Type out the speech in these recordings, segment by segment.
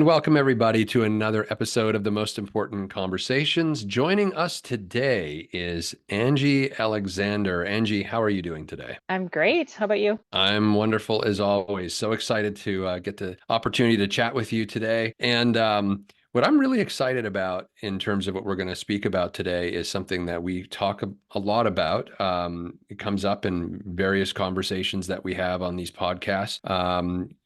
And welcome everybody to another episode of The Most Important Conversations. Joining us today is Angie Alexander. Angie, how are you doing today? I'm great. How about you? I'm wonderful as always. So excited to get the opportunity to chat with you today. And what I'm really excited about in terms of what we're going to speak about today is something that we talk a lot about. It comes up in various conversations that we have on these podcasts.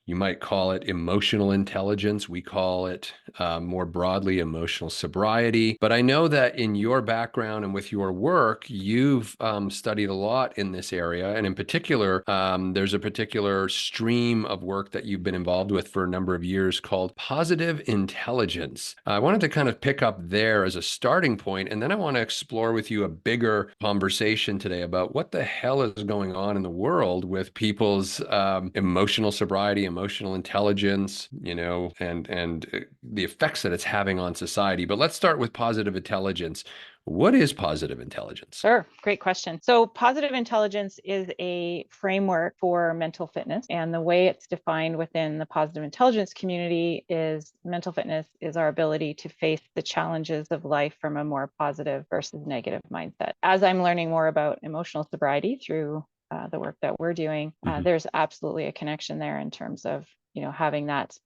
You might call it emotional intelligence. We call it more broadly emotional sobriety. But I know that in your background and with your work, you've studied a lot in this area. And in particular, there's a particular stream of work that you've been involved with for a number of years called positive intelligence. I wanted to kind of pick up there as a starting point, and then I want to explore with you a bigger conversation today about what the hell is going on in the world with people's emotional sobriety, emotional intelligence, and the effects that it's having on society. But let's start with positive intelligence. What is positive intelligence? Sure. Great question. So, positive intelligence is a framework for mental fitness. And the way it's defined within the positive intelligence community is mental fitness is our ability to face the challenges of life from a more positive versus negative mindset. As I'm learning more about emotional sobriety through the work that we're doing, there's absolutely a connection there in terms of, having that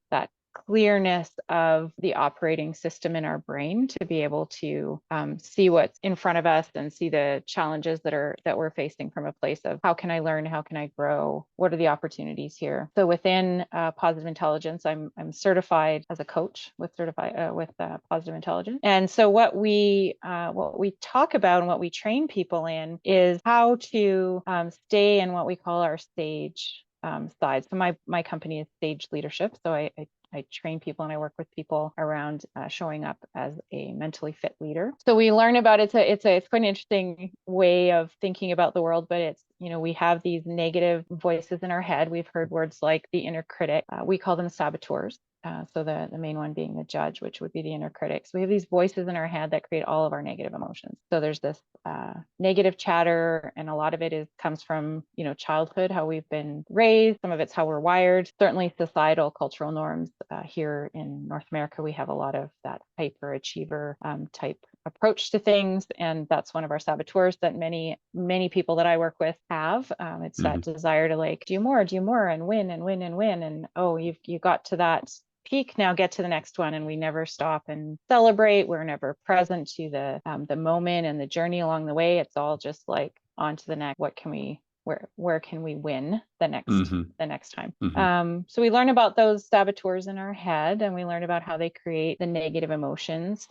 clearness of the operating system in our brain to be able to see what's in front of us and see the challenges that we're facing from a place of how can I learn, how can I grow, what are the opportunities here. So within positive intelligence, I'm certified as a coach with positive intelligence, and so what we talk about and what we train people in is how to stay in what we call our stage side. So my company is Stage Leadership. So I train people and I work with people around showing up as a mentally fit leader. So we learn about it's quite an interesting way of thinking about the world, but it's, we have these negative voices in our head. We've heard words like the inner critic. We call them saboteurs. So the main one being the judge, which would be the inner critic. So we have these voices in our head that create all of our negative emotions. So there's this negative chatter, and a lot of it comes from, childhood, how we've been raised. Some of it's how we're wired. Certainly societal, cultural norms. Here in North America, we have a lot of that hyperachiever type approach to things, and that's one of our saboteurs that many people that I work with have. It's that desire to do more and win and win and win, and you got to that peak, now get to the next one, and we never stop and celebrate. We're never present to the moment and the journey along the way. It's all just like on to the next. Where can we win the next time? So we learn about those saboteurs in our head, and we learn about how they create the negative emotions,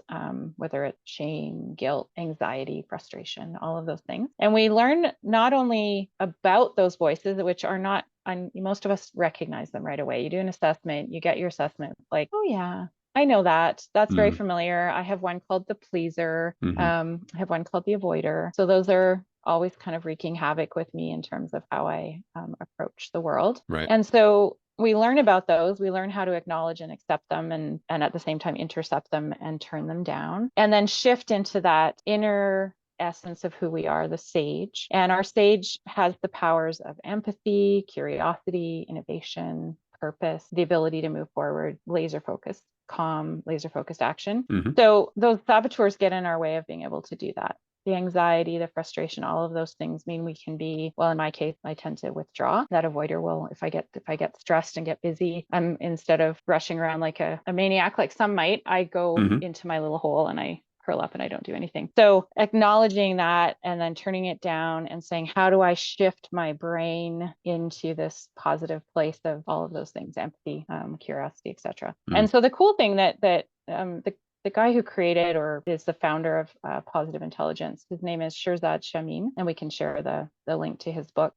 whether it's shame, guilt, anxiety, frustration, all of those things. And we learn not only about those voices, which are not, most of us recognize them right away. You do an assessment, you get your assessment, like, oh yeah, I know that. That's very familiar. I have one called the pleaser. I have one called the avoider. So those are always kind of wreaking havoc with me in terms of how I approach the world. Right. And so we learn about those. We learn how to acknowledge and accept them, and at the same time intercept them and turn them down, and then shift into that inner essence of who we are, the sage. And our sage has the powers of empathy, curiosity, innovation, purpose, the ability to move forward, laser focused, calm, laser focused action. So those saboteurs get in our way of being able to do that. The anxiety, the frustration, all of those things mean we can be, well, in my case, I tend to withdraw. That avoider will, if I get stressed and get busy, instead of rushing around like a maniac, like some might, I go into my little hole and I curl up and I don't do anything. So acknowledging that and then turning it down and saying, how do I shift my brain into this positive place of all of those things, empathy, curiosity, etc. And so the cool thing that the guy who created or is the founder of positive intelligence, his name is Shirzad Shamim, and we can share the link to his book.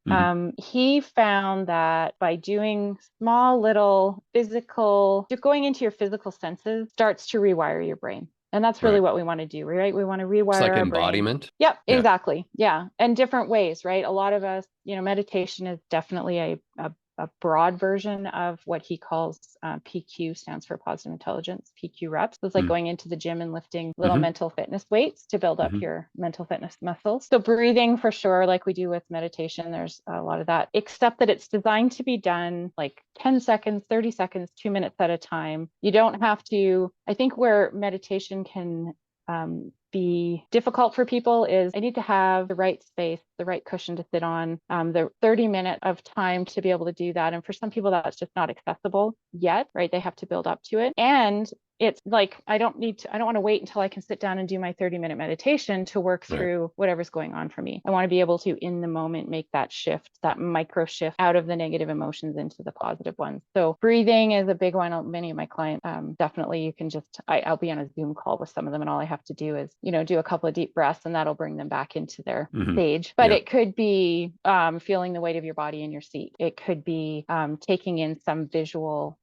He found that by doing small little going into your physical senses starts to rewire your brain. And that's really what we want to do, right? We want to rewire it's like our embodiment. Brain. Yep, exactly. Yeah. And different ways, right? A lot of us, meditation is definitely a a broad version of what he calls PQ, stands for positive intelligence, PQ reps. It's like going into the gym and lifting little mental fitness weights to build up your mental fitness muscles. So breathing, for sure, like we do with meditation, there's a lot of that, except that it's designed to be done like 10 seconds, 30 seconds, 2 minutes at a time. You don't have to, I think where meditation can be difficult for people is I need to have the right space, the right cushion to sit on, the 30-minute of time to be able to do that. And for some people, that's just not accessible yet, right? They have to build up to it. And it's like, I don't want to wait until I can sit down and do my 30-minute meditation to work through whatever's going on for me. I want to be able to, in the moment, make that shift, that micro shift out of the negative emotions into the positive ones. So breathing is a big one. Many of my clients, definitely, you can just, I'll be on a Zoom call with some of them, and all I have to do is, do a couple of deep breaths, and that'll bring them back into their stage. But it could be feeling the weight of your body in your seat. It could be taking in something visual,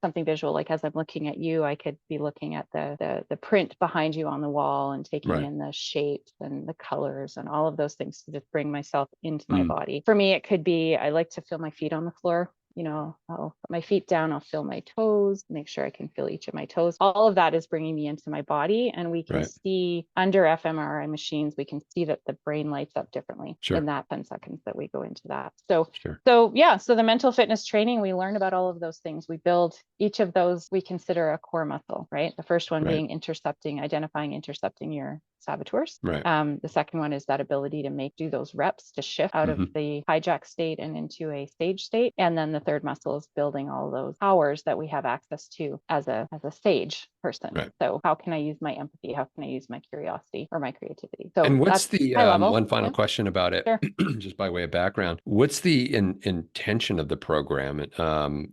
like as I'm looking at you, I could be looking at the print behind you on the wall and taking in the shapes and the colors and all of those things to just bring myself into my body. For me, it could be, I like to feel my feet on the floor. I'll put my feet down, I'll feel my toes, make sure I can feel each of my toes. All of that is bringing me into my body. And we can see under fMRI machines, we can see that the brain lights up differently in that 10 seconds that we go into that. So the mental fitness training, we learn about all of those things. We build each of those, we consider a core muscle, right? The first one being identifying, intercepting your saboteurs. The second one is that ability to do those reps to shift out of the hijack state and into a sage state. And then the third muscle is building all those powers that we have access to as a sage person. So how can I use my empathy? How can I use my curiosity or my creativity? So and what's the high level. One final question about it, just by way of background? What's the intention of the program?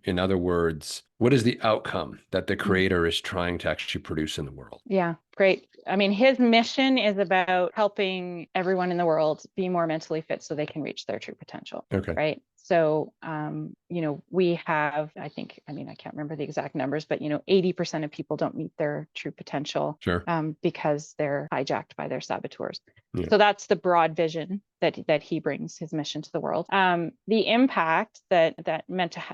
In other words, what is the outcome that the creator is trying to actually produce in the world? Yeah, great. I mean, his mission is about helping everyone in the world be more mentally fit so they can reach their true potential. Right. So, we have, I can't remember the exact numbers, but, 80% of people don't meet their true potential because they're hijacked by their saboteurs. So that's the broad vision that he brings, his mission to the world. The impact that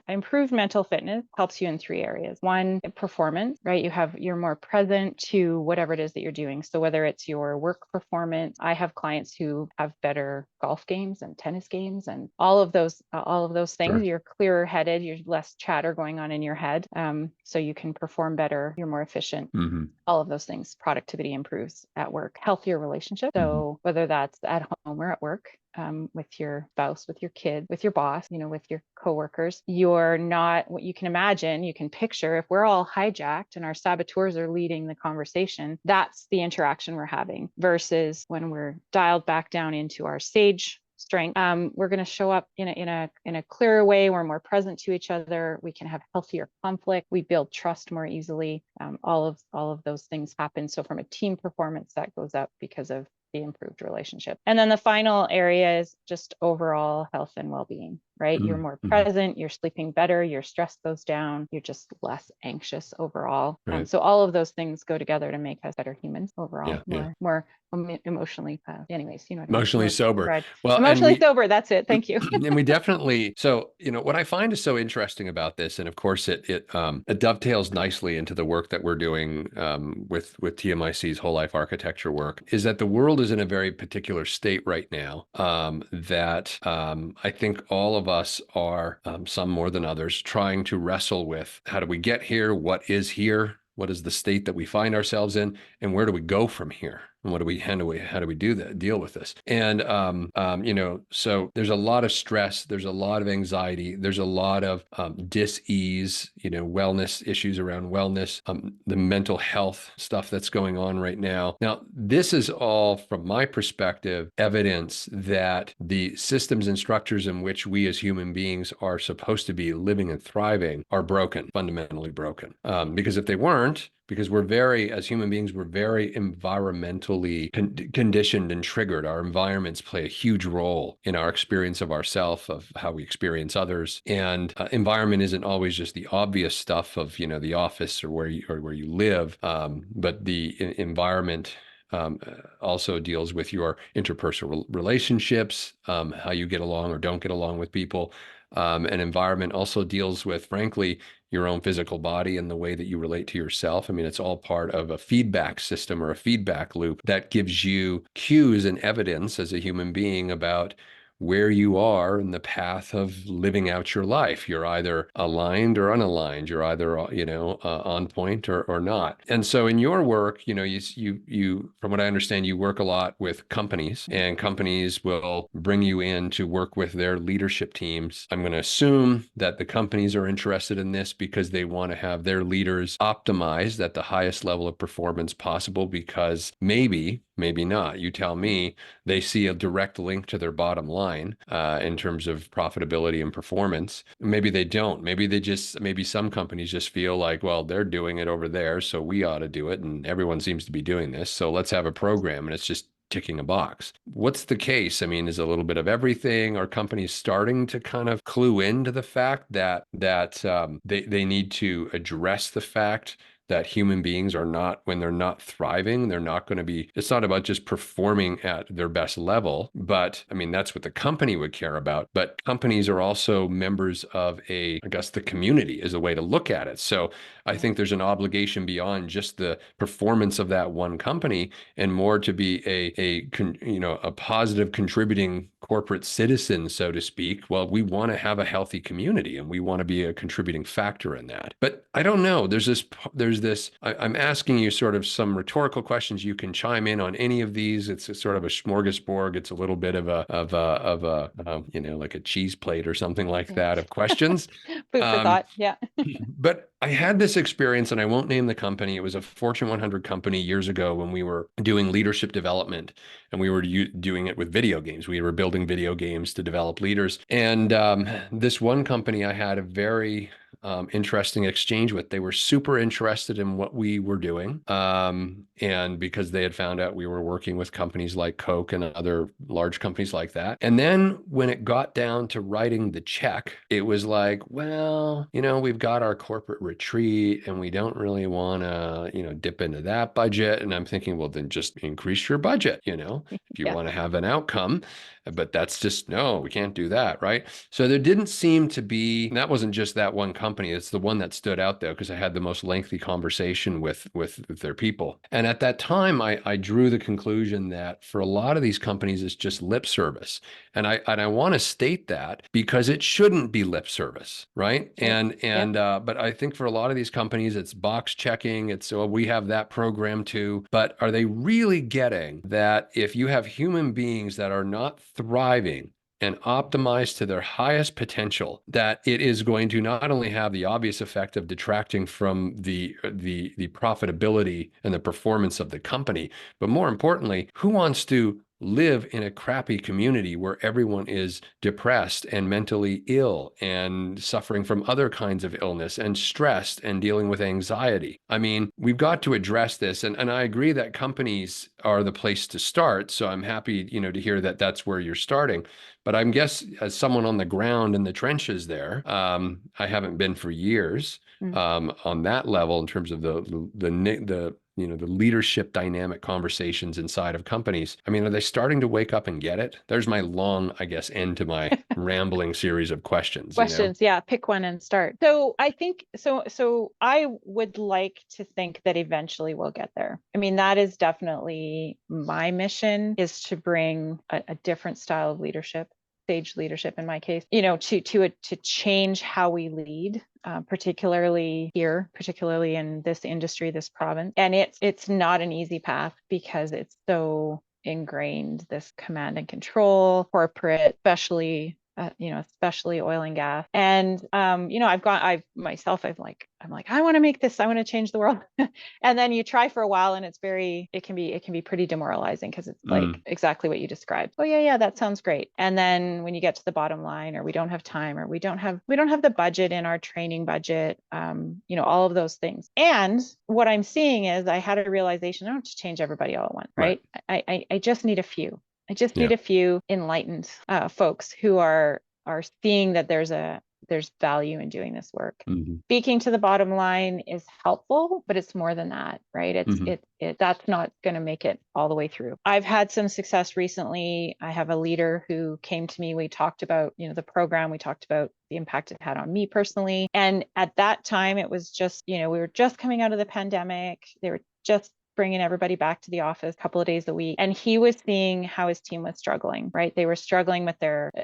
improved mental fitness helps you in 3 areas. One, performance, right? You're more present to whatever it is that you're doing. So whether it's your work performance, I have clients who have better golf games and tennis games and all of those things. You're clearer headed, you're less chatter going on in your head. So you can perform better, you're more efficient. All of those things. Productivity improves at work. Healthier relationships. So whether that's at home or at work, with your spouse, with your kid, with your boss, with your coworkers, you're not what you can imagine. You can picture if we're all hijacked and our saboteurs are leading the conversation, that's the interaction we're having, versus when we're dialed back down into our sage strength. We're going to show up in a clearer way. We're more present to each other. We can have healthier conflict. We build trust more easily. All of those things happen. So from a team performance, that goes up because of the improved relationship. And then the final area is just overall health and well-being, right? You're more present, you're sleeping better, your stress goes down, you're just less anxious overall. So all of those things go together to make us better humans overall, more emotionally, anyways, emotionally sober. Right. Well, emotionally sober. That's it. Thank you. And we definitely, so, what I find is so interesting about this, and of course it dovetails nicely into the work that we're doing with TMIC's whole life architecture work, is that the world is in a very particular state right now that I think all of us are, some more than others, trying to wrestle with. How do we get here? What is here? What is the state that we find ourselves in, and where do we go from here? And how do we do that, deal with this? And, so there's a lot of stress, there's a lot of anxiety, there's a lot of dis-ease, wellness issues around wellness, the mental health stuff that's going on right now. Now, this is all, from my perspective, evidence that the systems and structures in which we as human beings are supposed to be living and thriving are broken, fundamentally broken. Because if they weren't, because as human beings, we're very environmentally conditioned and triggered. Our environments play a huge role in our experience of ourselves, of how we experience others. And environment isn't always just the obvious stuff of, the office or where you live, but the environment also deals with your interpersonal relationships, how you get along or don't get along with people. And environment also deals with, frankly, your own physical body and the way that you relate to yourself. I mean, it's all part of a feedback system or a feedback loop that gives you cues and evidence as a human being about where you are in the path of living out your life. You're either aligned or unaligned. You're either, on point or not. And so in your work, from what I understand, you work a lot with companies, and companies will bring you in to work with their leadership teams. I'm going to assume that the companies are interested in this because they want to have their leaders optimized at the highest level of performance possible, because maybe not, you tell me, they see a direct link to their bottom line in terms of profitability and performance. Maybe they don't. Maybe some companies just feel like, well, they're doing it over there, so we ought to do it. And everyone seems to be doing this. So let's have a program. And it's just ticking a box. What's the case? I mean, is a little bit of everything? Are companies starting to kind of clue into the fact that they need to address the fact that human beings are not, when they're not thriving, they're not going to be, it's not about just performing at their best level, but I mean, that's what the company would care about. But companies are also members of I guess the community is a way to look at it. So I think there's an obligation beyond just the performance of that one company, and more to be a positive contributing corporate citizen, so to speak. Well, we want to have a healthy community, and we want to be a contributing factor in that. But I don't know. I'm asking you sort of some rhetorical questions. You can chime in on any of these. It's a sort of a smorgasbord. It's a little bit like a cheese plate or something like that of questions. Food for Um, thought. Yeah. but I had this experience, and I won't name the company. It was a Fortune 100 company years ago when we were doing leadership development, and we were doing it with video games. We were building video games to develop leaders. And this one company I had a very interesting exchange with. They were super interested in what we were doing. And because they had found out we were working with companies like Coke and other large companies like that. And then when it got down to writing the check, it was like, well, we've got our corporate retreat and we don't really want to, dip into that budget. And I'm thinking, well, then just increase your budget, if you Yeah. want to have an outcome. But that's just, no, we can't do that, right? So there didn't seem to be, and that wasn't just that one company. It's the one that stood out though, because I had the most lengthy conversation with their people. And at that time, I drew the conclusion that for a lot of these companies, it's just lip service. And I want to state that because it shouldn't be lip service, right? Right. Yep. But I think for a lot of these companies, it's box checking. It's, oh, we have that program too. But are they really getting that if you have human beings that are not thriving and optimized to their highest potential, that it is going to not only have the obvious effect of detracting from the profitability and the performance of the company, but more importantly, who wants to live in a crappy community where everyone is depressed and mentally ill and suffering from other kinds of illness and stressed and dealing with anxiety? I mean, we've got to address this. And I agree that companies are the place to start. So I'm happy, to hear that that's where you're starting. But I guess as someone on the ground in the trenches there, I haven't been for years Mm. on that level in terms of the leadership dynamic conversations inside of companies. I mean, are they starting to wake up and get it? There's my long, I guess, end to my rambling series of questions. Questions. Yeah. Pick one and start. So I think so I would like to think that eventually we'll get there. I mean, that is definitely my mission, is to bring a different style of leadership, sage leadership in my case, to change how we lead, particularly in this industry, this province. And it's not an easy path because it's so ingrained, this command and control, corporate, especially oil and gas. And I want to make this, I want to change the world. And then you try for a while and it can be pretty demoralizing, because it's like exactly what you described. Oh yeah, that sounds great. And then when you get to the bottom line, or we don't have time, or we don't have the budget in our training budget, all of those things. And what I'm seeing is, I had a realization, I don't have to change everybody all at once, right? I just need a few. I just need a few enlightened folks who are seeing that there's a there's value in doing this work. Mm-hmm. Speaking to the bottom line is helpful, but it's more than that, right? Mm-hmm. That's not going to make it all the way through. I've had some success recently. I have a leader who came to me. We talked about, the program. We talked about the impact it had on me personally. And at that time, it was just, we were just coming out of the pandemic. They were just bringing everybody back to the office a couple of days a week. And he was seeing how his team was struggling, right? They were struggling with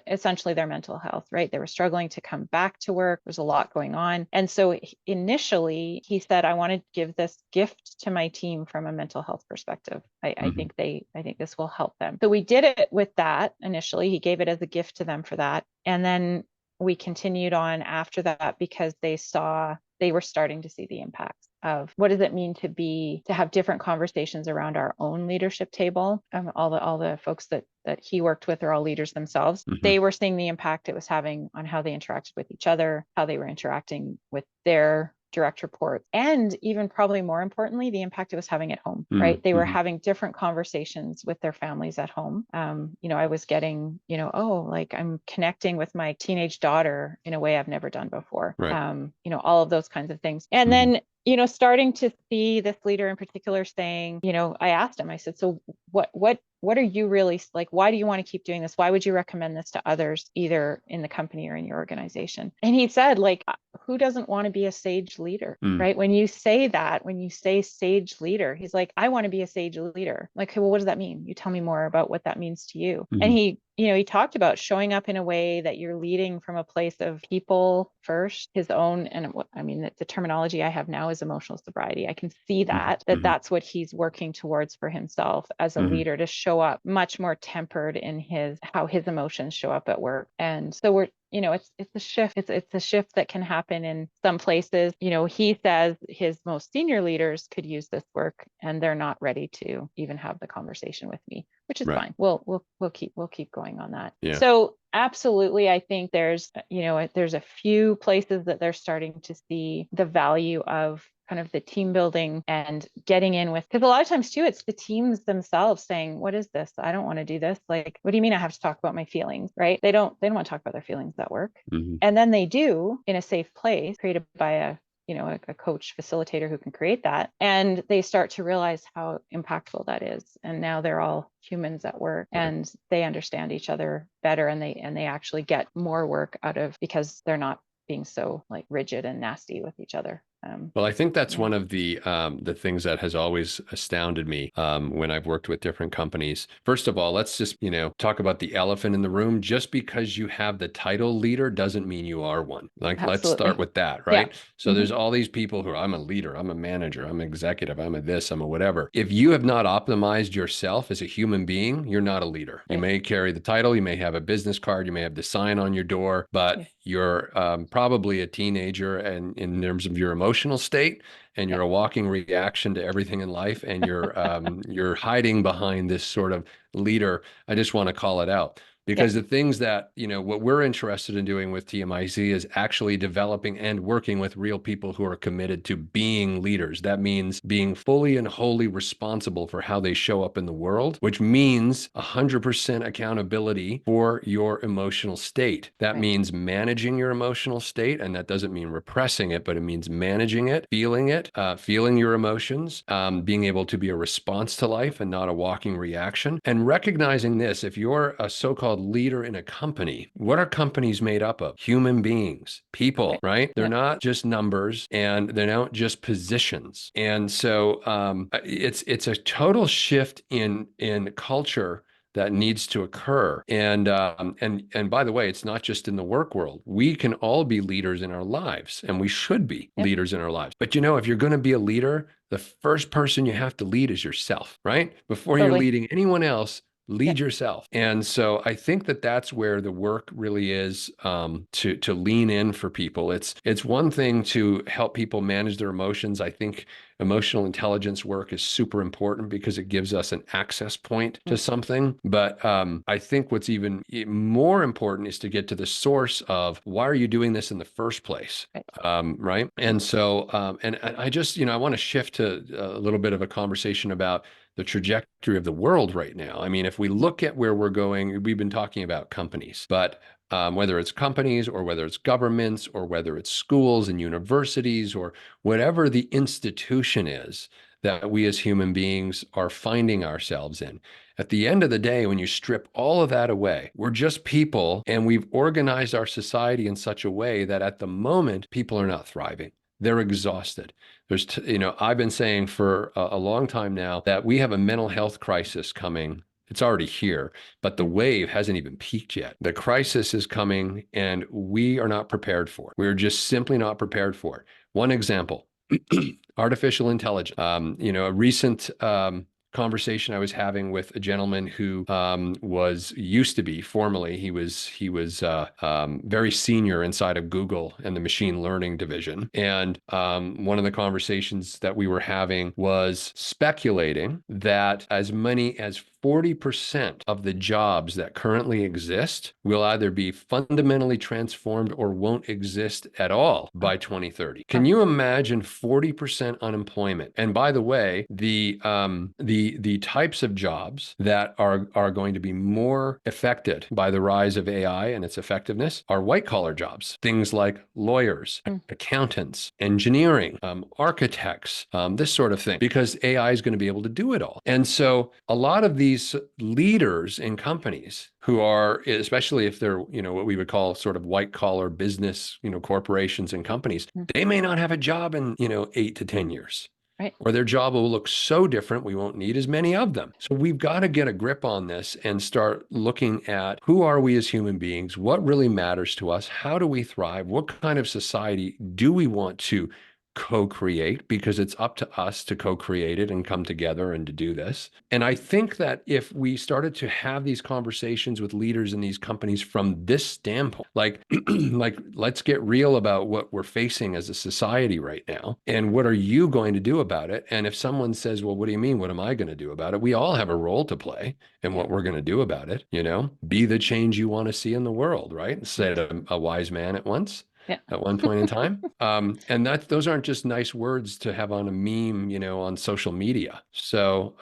essentially their mental health, right? They were struggling to come back to work. There's a lot going on. And so initially he said, I want to give this gift to my team from a mental health perspective. I think this will help them. So we did it with that initially. He gave it as a gift to them for that. And then we continued on after that because they were starting to see the impacts of what does it mean to have different conversations around our own leadership table. All the folks that he worked with are all leaders themselves. Mm-hmm. They were seeing the impact it was having on how they interacted with each other, how they were interacting with their direct reports, and even probably more importantly, the impact it was having at home, right? They were having different conversations with their families at home. I was getting, I'm connecting with my teenage daughter in a way I've never done before. Right. All of those kinds of things. And then starting to see this leader in particular saying, I asked him, I said, so what are you really like? Why do you want to keep doing this? Why would you recommend this to others, either in the company or in your organization? And he said, who doesn't want to be a sage leader, right? When you say sage leader, he's like, I want to be a sage leader. Like, well, what does that mean? You tell me more about what that means to you. And he talked about showing up in a way that you're leading from a place of people first, his own. And the terminology I have now is emotional sobriety. I can see that's what he's working towards for himself as a leader, to show up much more tempered in how his emotions show up at work. And so it's a shift. It's a shift that can happen in some places. He says his most senior leaders could use this work and they're not ready to even have the conversation with me, which is fine. We'll keep going on that. Yeah. So absolutely, I think there's a few places that they're starting to see the value of kind of the team building and getting in with, because a lot of times too, it's the teams themselves saying, what is this? I don't want to do this. Like, what do you mean I have to talk about my feelings, right? They don't want to talk about their feelings at work. And then they do in a safe place created by a coach facilitator who can create that. And they start to realize how impactful that is. And now they're all humans at work and they understand each other better, and they actually get more work out of, because they're not being so rigid and nasty with each other. Well, I think that's one of the things that has always astounded me when I've worked with different companies. First of all, let's just, talk about the elephant in the room. Just because you have the title leader doesn't mean you are one. Let's start with that, right? Yeah. So there's all these people who are, I'm a leader, I'm a manager, I'm an executive, I'm a this, I'm a whatever. If you have not optimized yourself as a human being, you're not a leader. You may carry the title, you may have a business card, you may have the sign on your door, but you're probably a teenager, and in terms of your emotional state, and you're a walking reaction to everything in life, and you're hiding behind this sort of leader. I just want to call it out. Because the things that, what we're interested in doing with TMIC is actually developing and working with real people who are committed to being leaders. That means being fully and wholly responsible for how they show up in the world, which means 100% accountability for your emotional state. That means managing your emotional state. And that doesn't mean repressing it, but it means managing it, feeling your emotions, being able to be a response to life and not a walking reaction. And recognizing this, if you're a so-called leader in a company, what are companies made up of? Human beings, people, right? They're not just numbers, and they're not just positions. And so it's a total shift in culture that needs to occur. And by the way, it's not just in the work world. We can all be leaders in our lives, and we should be leaders in our lives. But if you're going to be a leader, the first person you have to lead is yourself, right? Before you're leading anyone else, lead yourself. And so I think that that's where the work really is, to lean in for people. It's one thing to help people manage their emotions. I think emotional intelligence work is super important because it gives us an access point to something. But I think what's even more important is to get to the source of, why are you doing this in the first place? Right. And so, and I just, I want to shift to a little bit of a conversation about the trajectory of the world right now. I mean, if we look at where we're going, we've been talking about companies, but whether it's companies or whether it's governments or whether it's schools and universities or whatever the institution is that we as human beings are finding ourselves in. At the end of the day, when you strip all of that away, we're just people, and we've organized our society in such a way that at the moment, people are not thriving. They're exhausted. I've been saying for a long time now that we have a mental health crisis coming. It's already here, but the wave hasn't even peaked yet. The crisis is coming, and we are not prepared for it. We're just simply not prepared for it. One example, artificial intelligence. A recent conversation I was having with a gentleman who was used to be formerly he was very senior inside of Google and the machine learning division. And one of the conversations that we were having was speculating that as many as 40% of the jobs that currently exist will either be fundamentally transformed or won't exist at all by 2030. Can you imagine 40% unemployment? And by the way, the types of jobs that are going to be more affected by the rise of AI and its effectiveness are white collar jobs, things like lawyers, accountants, engineering, architects, this sort of thing, because AI is going to be able to do it all. And so a lot of these leaders in companies who are, especially if they're, what we would call sort of white collar business, corporations and companies, they may not have a job in, 8 to 10 years. Right. Or their job will look so different, we won't need as many of them. So we've got to get a grip on this and start looking at who are we as human beings, what really matters to us, how do we thrive, what kind of society do we want to co-create, because it's up to us to co-create it and come together and to do this. And I think that if we started to have these conversations with leaders in these companies from this standpoint, like let's get real about what we're facing as a society right now, and what are you going to do about it? And if someone says, well, what do you mean, what am I going to do about it? We all have a role to play in what we're going to do about it. Be the change you want to see in the world, right? Said a wise man at once. Yeah. At one point in time. And those aren't just nice words to have on a meme, on social media. So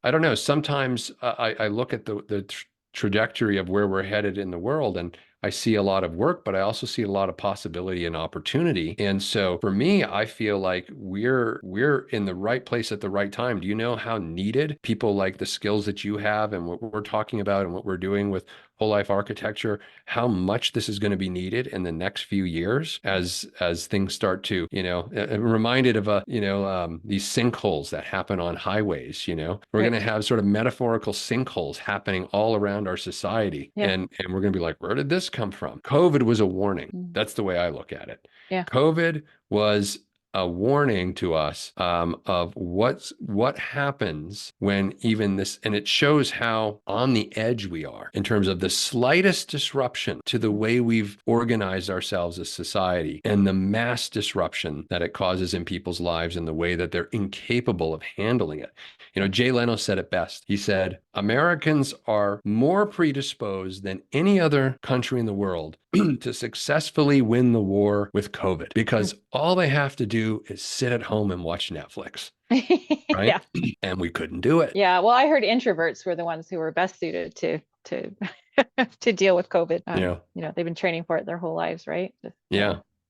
I don't know. Sometimes I look at the trajectory of where we're headed in the world, and I see a lot of work, but I also see a lot of possibility and opportunity. And so for me, I feel like we're in the right place at the right time. Do you know how needed people like the skills that you have and what we're talking about and what we're doing with whole life architecture, how much this is going to be needed in the next few years as things start to, I'm reminded of these sinkholes that happen on highways. We're going to have sort of metaphorical sinkholes happening all around our society. Yeah. And we're going to be like, where did this come from? COVID was a warning. That's the way I look at it. Yeah. COVID was a warning to us of what happens when even this, and it shows how on the edge we are in terms of the slightest disruption to the way we've organized ourselves as society and the mass disruption that it causes in people's lives and the way that they're incapable of handling it. Jay Leno said it best. He said, Americans are more predisposed than any other country in the world to successfully win the war with COVID, because all they have to do is sit at home and watch Netflix. Right? Yeah. And we couldn't do it. Yeah. Well, I heard introverts were the ones who were best suited to to deal with COVID. They've been training for it their whole lives, right? Just,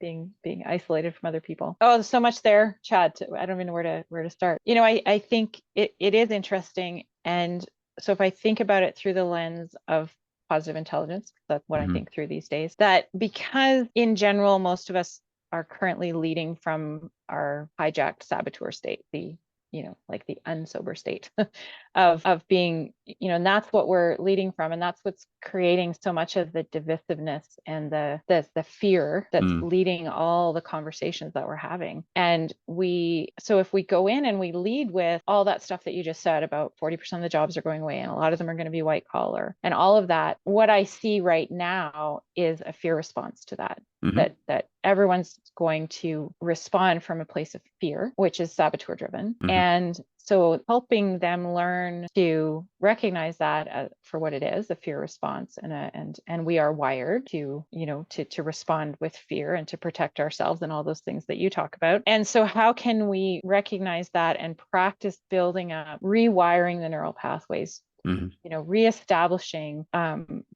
being isolated from other people. Oh, there's so much there, Chad. I don't even know where to start. I think it is interesting. And so if I think about it through the lens of positive intelligence, that's what I think through these days, that because in general, most of us are currently leading from our hijacked saboteur state, the unsober state of being, and that's what we're leading from. And that's what's creating so much of the divisiveness and the fear that's leading all the conversations that we're having. And so if we go in and we lead with all that stuff that you just said about 40% of the jobs are going away and a lot of them are going to be white collar and all of that, what I see right now is a fear response to that. That everyone's going to respond from a place of fear, which is saboteur driven. And so helping them learn to recognize that for what it is, a fear response, and we are wired to, to respond with fear and to protect ourselves and all those things that you talk about. And so how can we recognize that and practice building up, rewiring the neural pathways, reestablishing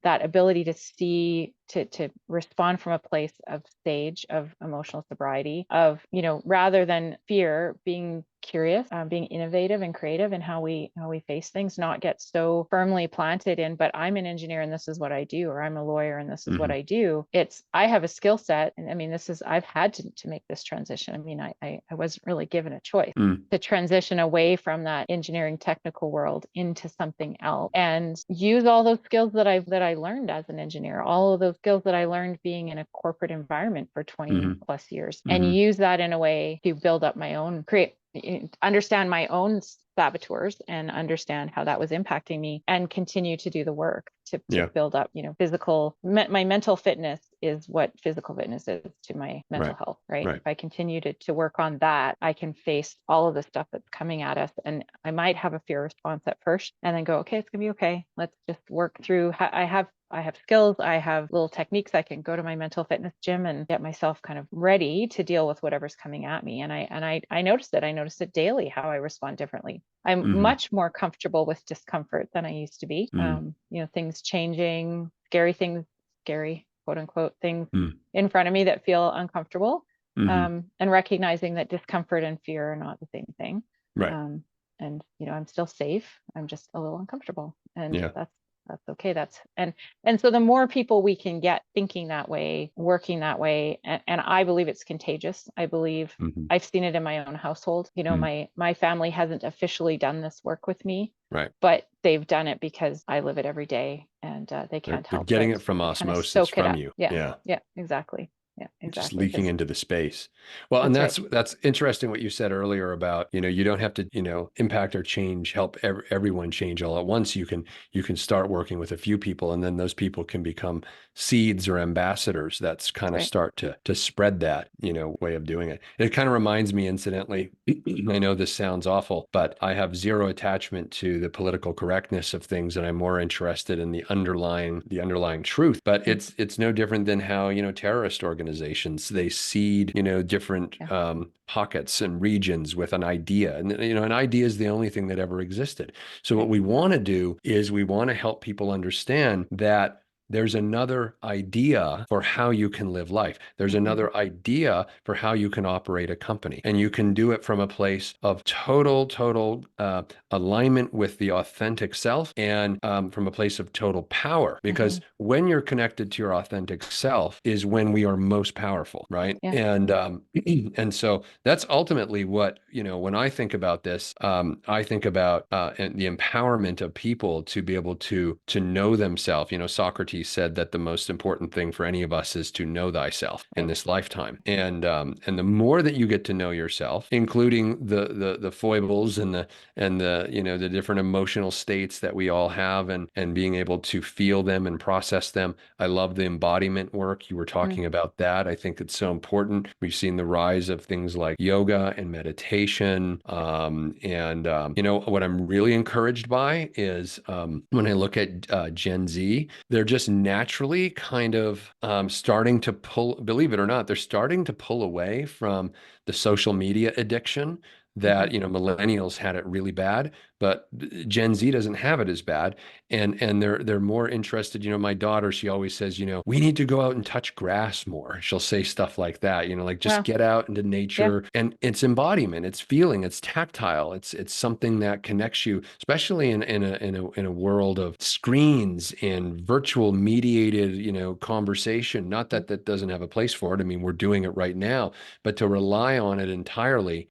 that ability to see, to respond from a place of sage, of emotional sobriety, of, rather than fear, being curious, being innovative and creative in how we face things, not get so firmly planted in, but I'm an engineer and this is what I do, or I'm a lawyer and this is what I do. I have a skill set. And I mean, I've had to make this transition. I mean, I wasn't really given a choice to transition away from that engineering technical world into something else, and use all those skills that I learned as an engineer, all of those skills that I learned being in a corporate environment for 20 plus years, and use that in a way to build up my own, understand my own saboteurs and understand how that was impacting me, and continue to do the work to build up, my mental fitness is what physical fitness is to my mental health, right? If I continue to work on that, I can face all of the stuff that's coming at us. And I might have a fear response at first and then go, okay, it's gonna be okay. Let's just work through. I have skills, I have little techniques. I can go to my mental fitness gym and get myself kind of ready to deal with whatever's coming at me. And I noticed it. I noticed it daily, how I respond differently. I'm much more comfortable with discomfort than I used to be. Things changing, scary, quote unquote, things in front of me that feel uncomfortable. And recognizing that discomfort and fear are not the same thing. Right. And I'm still safe. I'm just a little uncomfortable. And that's okay. And so the more people we can get thinking that way, working that way, and I believe it's contagious. I believe I've seen it in my own household. My family hasn't officially done this work with me, right, but they've done it because I live it every day, and they can't help. They're getting it from osmosis from you. Yeah, exactly. Yeah, exactly. Just leaking into the space. Well, and that's interesting what you said earlier about, you don't have to, impact or help everyone change all at once. You can start working with a few people, and then those people can become seeds or ambassadors that's kind of start to spread that, way of doing it. It kind of reminds me, incidentally, I know this sounds awful, but I have zero attachment to the political correctness of things, and I'm more interested in the underlying truth. But it's no different than how, terrorist organizations, they seed, different pockets and regions with an idea. And, an idea is the only thing that ever existed. So what we want to do is we want to help people understand that there's another idea for how you can live life. There's another idea for how you can operate a company. And you can do it from a place of total alignment with the authentic self, and from a place of total power. Because when you're connected to your authentic self is when we are most powerful, right? And and so that's ultimately what, when I think about this, I think about the empowerment of people to be able to know themselves. Socrates said that the most important thing for any of us is to know thyself in this lifetime. And the more that you get to know yourself, including the foibles and the different emotional states that we all have, and being able to feel them and process them. I love the embodiment work. You were talking about that. I think it's so important. We've seen the rise of things like yoga and meditation. What I'm really encouraged by is when I look at Gen Z, they're just naturally kind of starting to believe it or not, they're starting to pull away from the social media addiction that, millennials had it really bad, but Gen Z doesn't have it as bad. And they're more interested. My daughter, she always says, we need to go out and touch grass more. She'll say stuff like that, like just get out into nature. And it's embodiment, it's feeling, it's tactile. It's something that connects you, especially in a world of screens and virtual mediated, conversation. Not that that doesn't have a place for it. I mean, we're doing it right now, but to rely on it entirely,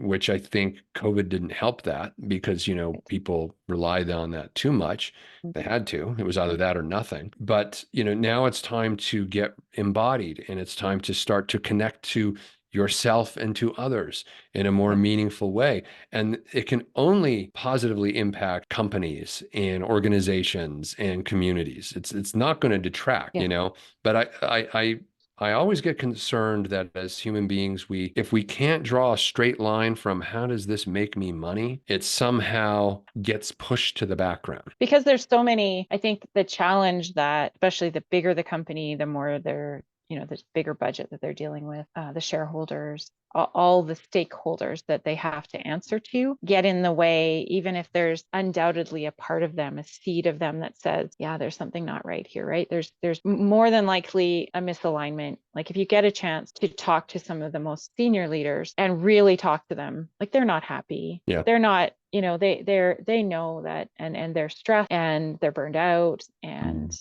which I think COVID didn't help that, because, people relied on that too much. They had to. It was either that or nothing. But, now it's time to get embodied, and it's time to start to connect to yourself and to others in a more meaningful way. And it can only positively impact companies and organizations and communities. It's not going to detract, but I always get concerned that as human beings, if we can't draw a straight line from how does this make me money, it somehow gets pushed to the background. Because there's so many, I think the challenge that, especially the bigger the company, the more they're this bigger budget that they're dealing with, the shareholders, all the stakeholders that they have to answer to get in the way, even if there's undoubtedly a part of them, a seed of them that says, yeah, there's something not right here, right? There's more than likely a misalignment. Like if you get a chance to talk to some of the most senior leaders and really talk to them, like they're not happy. Yeah. They're not, they know that, and they're stressed and they're burned out, and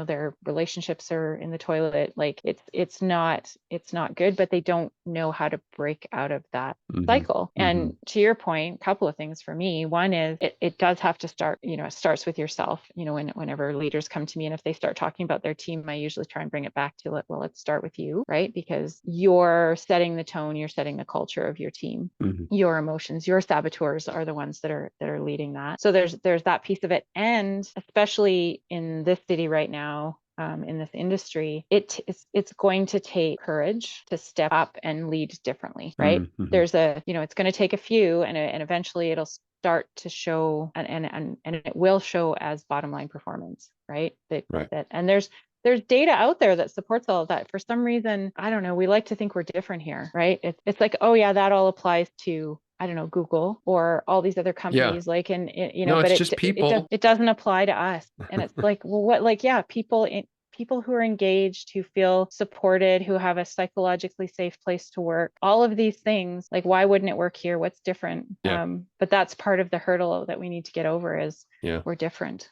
their relationships are in the toilet. Like it's not good, but they don't know how to break out of that cycle. And to your point, a couple of things for me. One is it does have to start, it starts with yourself. Whenever leaders come to me and if they start talking about their team, I usually try and bring it back to, well, let's start with you, right? Because you're setting the tone, you're setting the culture of your team. Your emotions, your saboteurs are the ones that are leading that. So there's that piece of it. And especially in this city right now, in this industry, it's going to take courage to step up and lead differently, right? There's it's going to take a few, and eventually it'll start to show, and it will show as bottom line performance, right? And there's data out there that supports all of that. For some reason, I don't know, we like to think we're different here, right? It's like, oh yeah, that all applies to, I don't know, Google or all these other companies. Like, and no, but it's just people. It doesn't apply to us. And it's like, well, what? Like, yeah, people who are engaged, who feel supported, who have a psychologically safe place to work, all of these things, like, why wouldn't it work here? What's different? But that's part of the hurdle that we need to get over is we're different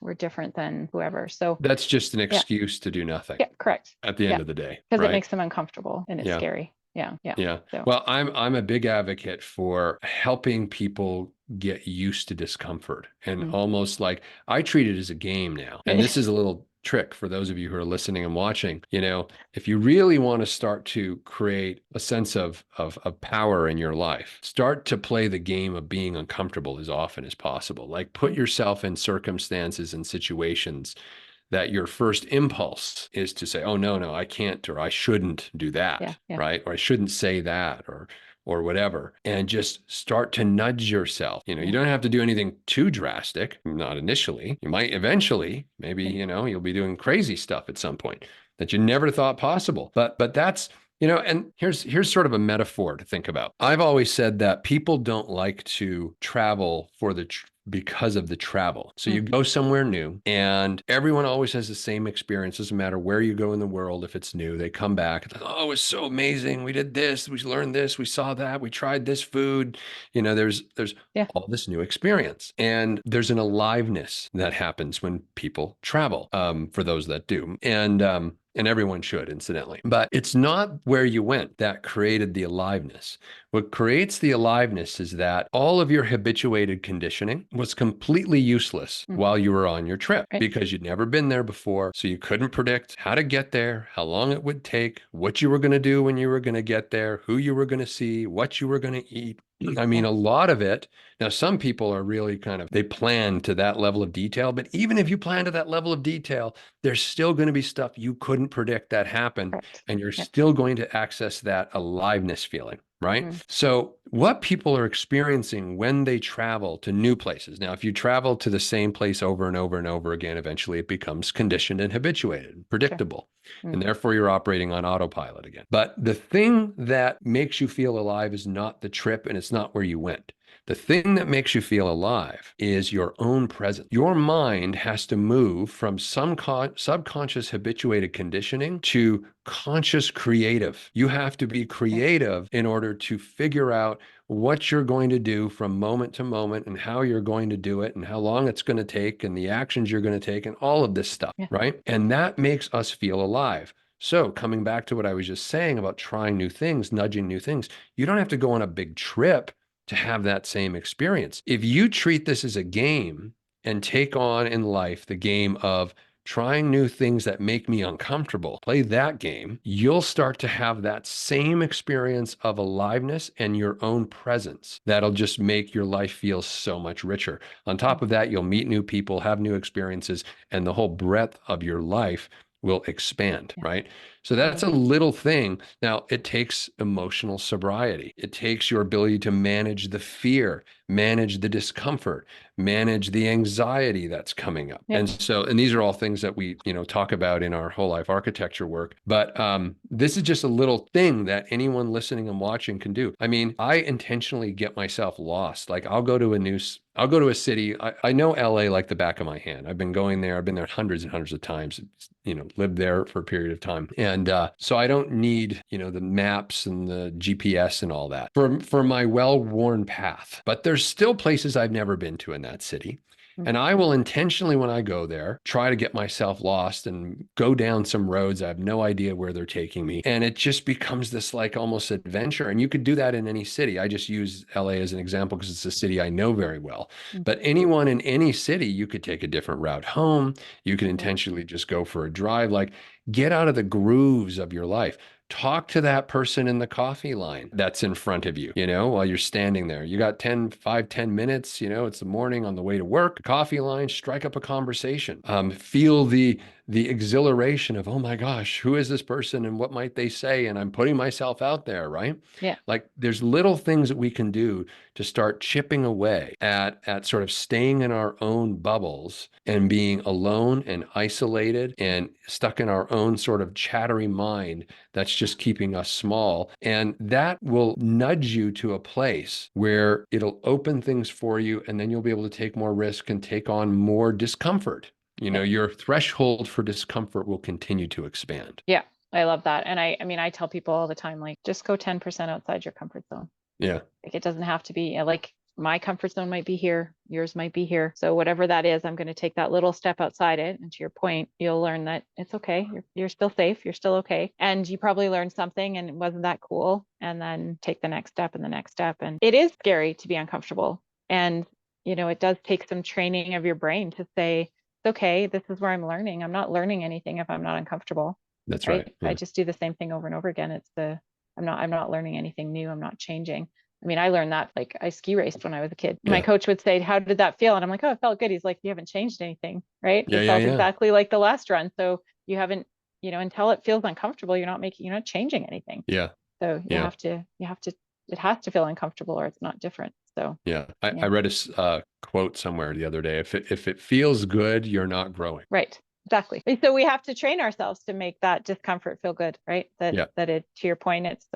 than whoever. So that's just an excuse to do nothing. Yeah, correct. At the end of the day, because it makes them uncomfortable and it's scary. Yeah. So. Well, I'm a big advocate for helping people get used to discomfort, and almost like I treat it as a game now. And this is a little trick for those of you who are listening and watching. If you really want to start to create a sense of power in your life, start to play the game of being uncomfortable as often as possible. Like put yourself in circumstances and situations that your first impulse is to say, oh, no, I can't, or I shouldn't do that, right? Or I shouldn't say that, or whatever, and just start to nudge yourself. You don't have to do anything too drastic, not initially. You might eventually, maybe, you'll be doing crazy stuff at some point that you never thought possible. But that's, and here's sort of a metaphor to think about. I've always said that people don't like to travel because of the travel. So you go somewhere new, and everyone always has the same experience. Doesn't matter where you go in the world. If it's new, they come back. It's like, oh, it was so amazing. We did this. We learned this. We saw that. We tried this food. There's all this new experience, and there's an aliveness that happens when people travel. For those that do, and everyone should, incidentally. But it's not where you went that created the aliveness. What creates the aliveness is that all of your habituated conditioning was completely useless while you were on your trip, because you'd never been there before. So you couldn't predict how to get there, how long it would take, what you were going to do when you were going to get there, who you were going to see, what you were going to eat. I mean, a lot of it. Now, some people are really they plan to that level of detail, but even if you plan to that level of detail, there's still going to be stuff you couldn't predict that happen. And you're still going to access that aliveness feeling, right? So what people are experiencing when they travel to new places. Now, if you travel to the same place over and over and over again, eventually it becomes conditioned and habituated, predictable. And therefore you're operating on autopilot again. But the thing that makes you feel alive is not the trip, and it's not where you went. The thing that makes you feel alive is your own presence. Your mind has to move from some subconscious habituated conditioning to conscious creative. You have to be creative in order to figure out what you're going to do from moment to moment, and how you're going to do it, and how long it's going to take, and the actions you're going to take, and all of this stuff, right? And that makes us feel alive. So coming back to what I was just saying about trying new things, nudging new things, you don't have to go on a big trip to have that same experience. If you treat this as a game and take on in life the game of trying new things that make me uncomfortable, play that game, you'll start to have that same experience of aliveness and your own presence. That'll just make your life feel so much richer. On top of that, you'll meet new people, have new experiences, and the whole breadth of your life will expand, right? So that's a little thing. Now, it takes emotional sobriety. It takes your ability to manage the fear, manage the discomfort, manage the anxiety that's coming up. Yep. And these are all things that we, talk about in our whole life architecture work. But this is just a little thing that anyone listening and watching can do. I mean, I intentionally get myself lost. Like I'll go to a city. I know LA like the back of my hand. I've been going there. I've been there hundreds and hundreds of times, lived there for a period of time. And so I don't need, the maps and the GPS and all that for my well-worn path. But there's still places I've never been to in that city. And I will intentionally, when I go there, try to get myself lost and go down some roads. I have no idea where they're taking me. And it just becomes this like almost adventure. And you could do that in any city. I just use LA as an example because it's a city I know very well. But anyone in any city, you could take a different route home. You could intentionally just go for a drive, like get out of the grooves of your life. Talk to that person in the coffee line that's in front of you, while you're standing there. You got 10 minutes, it's the morning on the way to work, coffee line, strike up a conversation. Feel the exhilaration of, oh my gosh, who is this person and what might they say? And I'm putting myself out there, right? Yeah. Like there's little things that we can do to start chipping away at sort of staying in our own bubbles and being alone and isolated and stuck in our own sort of chattery mind that's just keeping us small. And that will nudge you to a place where it'll open things for you, and then you'll be able to take more risk and take on more discomfort. Your threshold for discomfort will continue to expand. Yeah. I love that. And I mean, I tell people all the time, like, just go 10% outside your comfort zone. Yeah. Like, it doesn't have to be like my comfort zone might be here, yours might be here. So whatever that is, I'm going to take that little step outside it. And to your point, you'll learn that it's okay. You're still safe. You're still okay. And you probably learned something and it wasn't that cool. And then take the next step and the next step. And it is scary to be uncomfortable. And, it does take some training of your brain to say, it's okay. This is where I'm learning. I'm not learning anything if I'm not uncomfortable. That's right. Yeah. I just do the same thing over and over again. I'm not learning anything new. I'm not changing. I mean, I learned that, like, I ski raced when I was a kid. My coach would say, how did that feel? And I'm like, oh, it felt good. He's like, you haven't changed anything, right? It felt exactly like the last run. So you haven't, until it feels uncomfortable, you're not changing anything. Yeah. So you have to, it has to feel uncomfortable or it's not different. So I read a quote somewhere the other day. If it feels good, you're not growing. Right. Exactly. So we have to train ourselves to make that discomfort feel good, right? That it, to your point, it's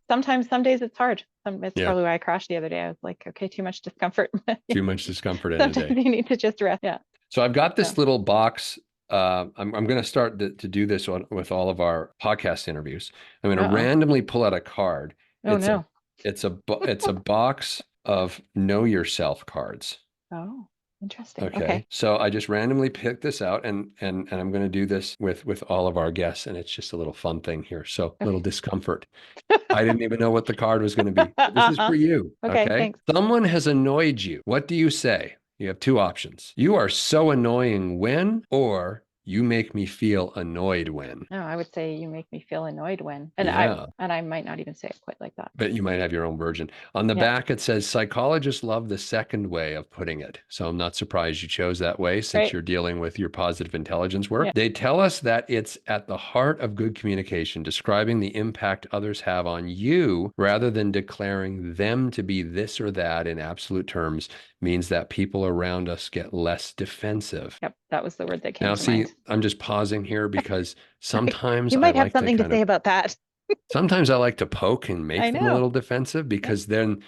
sometimes, some days it's hard. It's probably why I crashed the other day. I was like, okay, too much discomfort. Too much discomfort in a day. You need to just rest. Yeah. So I've got this little box. I'm going to start to do this with all of our podcast interviews. I'm going to randomly pull out a card. It's a box of know yourself cards. Oh. Interesting. Okay. So I just randomly picked this out and I'm going to do this with all of our guests. And it's just a little fun thing here. So a little discomfort. I didn't even know what the card was going to be. This is for you. Okay. Thanks. Someone has annoyed you. What do you say? You have two options. You are so annoying when, or you make me feel annoyed when. No, I would say you make me feel annoyed when. And I might not even say it quite like that. But you might have your own version. On the back, it says psychologists love the second way of putting it. So I'm not surprised you chose that way since you're dealing with your positive intelligence work. They tell us that it's at the heart of good communication, describing the impact others have on you rather than declaring them to be this or that in absolute terms means that people around us get less defensive. Yep, that was the word that came to mind. I'm just pausing here because sometimes you might have something to say about that. Sometimes I like to poke and make them a little defensive because then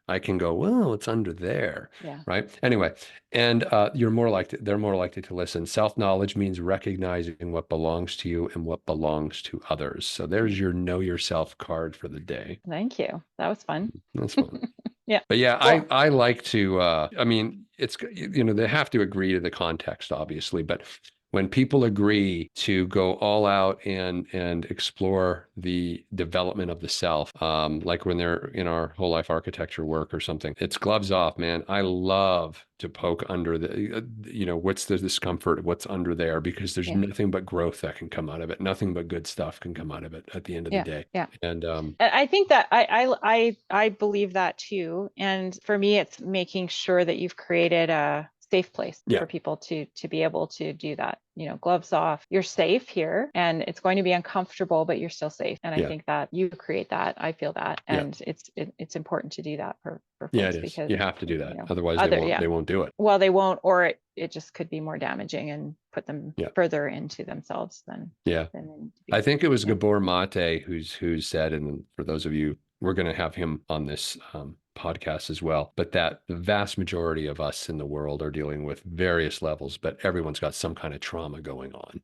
I can go, well, it's under there, right? Anyway, and they're more likely to listen. Self-knowledge means recognizing what belongs to you and what belongs to others. So there's your know yourself card for the day. Thank you. That was fun. That's fun. Yeah. But yeah, cool. I like to, I mean, it's, they have to agree to the context, obviously, but when people agree to go all out and explore the development of the self, like when they're in our whole life architecture work or something, it's gloves off, man. I love to poke under the, what's the discomfort, what's under there, because there's nothing but growth that can come out of it. Nothing but good stuff can come out of it at the end of the day. Yeah. And I think that I believe that too. And for me, it's making sure that you've created a safe place for people to be able to do that. Gloves off, you're safe here, and it's going to be uncomfortable, but you're still safe. And I think that you create that. I feel that, and it's important to do that for folks, it is. because You have to do that. Otherwise they won't do it. Well, they won't, or it just could be more damaging and put them further into themselves than I think it was Gabor Mate who said, and for those of you, we're going to have him on this podcast as well, but that the vast majority of us in the world are dealing with various levels, but everyone's got some kind of trauma going on.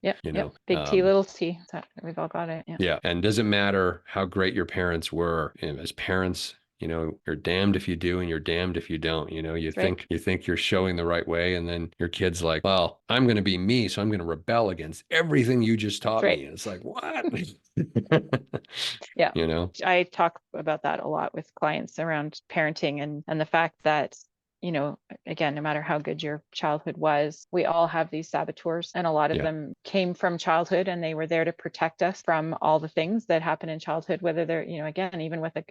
Big T, little t. We've all got it. And doesn't matter how great your parents were. As parents, you're damned if you do and you're damned if you don't. You think you're showing the right way, and then your kid's like, well, I'm going to be me, so I'm going to rebel against everything you just taught me. And it's like, what? I talk about that a lot with clients around parenting, and the fact that again, no matter how good your childhood was, we all have these saboteurs, and a lot of them came from childhood, and they were there to protect us from all the things that happen in childhood, whether they're, again, even with a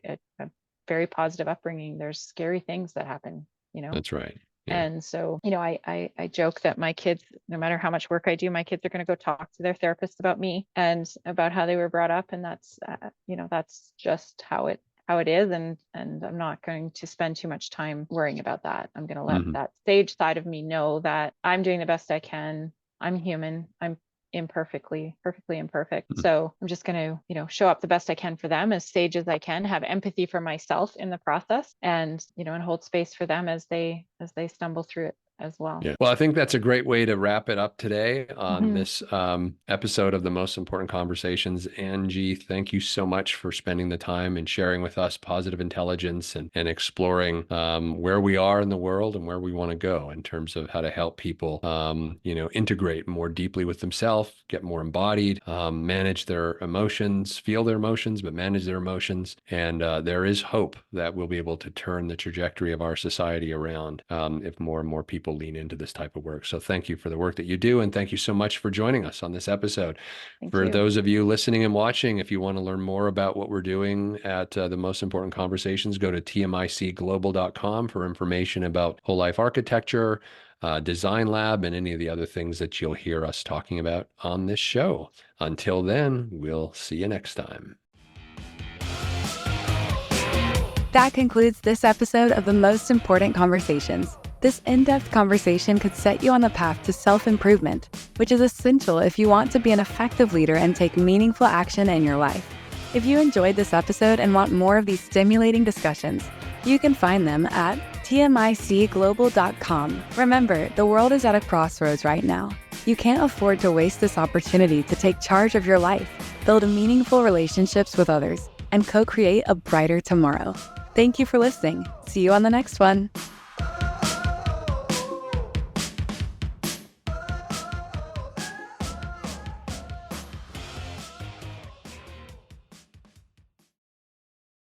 very positive upbringing, there's scary things that happen. That's right. And so, I joke that my kids, no matter how much work I do, my kids are going to go talk to their therapist about me and about how they were brought up. And that's, that's just how it is. And I'm not going to spend too much time worrying about that. I'm going to let that sage side of me know that I'm doing the best I can. I'm human. I'm perfectly imperfect. So I'm just going to, show up the best I can for them, as sage as I can, have empathy for myself in the process, and, and hold space for them as they stumble through it as well. Well, I think that's a great way to wrap it up today on this episode of The Most Important Conversations. Angie, thank you so much for spending the time and sharing with us positive intelligence and exploring where we are in the world and where we want to go in terms of how to help people, integrate more deeply with themselves, get more embodied, manage their emotions, feel their emotions, but manage their emotions. And there is hope that we'll be able to turn the trajectory of our society around if more and more people lean into this type of work. So thank you for the work that you do. And thank you so much for joining us on this episode. For those of you listening and watching, if you want to learn more about what we're doing at The Most Important Conversations, go to tmicglobal.com for information about whole life architecture, Design Lab, and any of the other things that you'll hear us talking about on this show. Until then, we'll see you next time. That concludes this episode of The Most Important Conversations. This in-depth conversation could set you on the path to self-improvement, which is essential if you want to be an effective leader and take meaningful action in your life. If you enjoyed this episode and want more of these stimulating discussions, you can find them at tmicglobal.com. Remember, the world is at a crossroads right now. You can't afford to waste this opportunity to take charge of your life, build meaningful relationships with others, and co-create a brighter tomorrow. Thank you for listening. See you on the next one.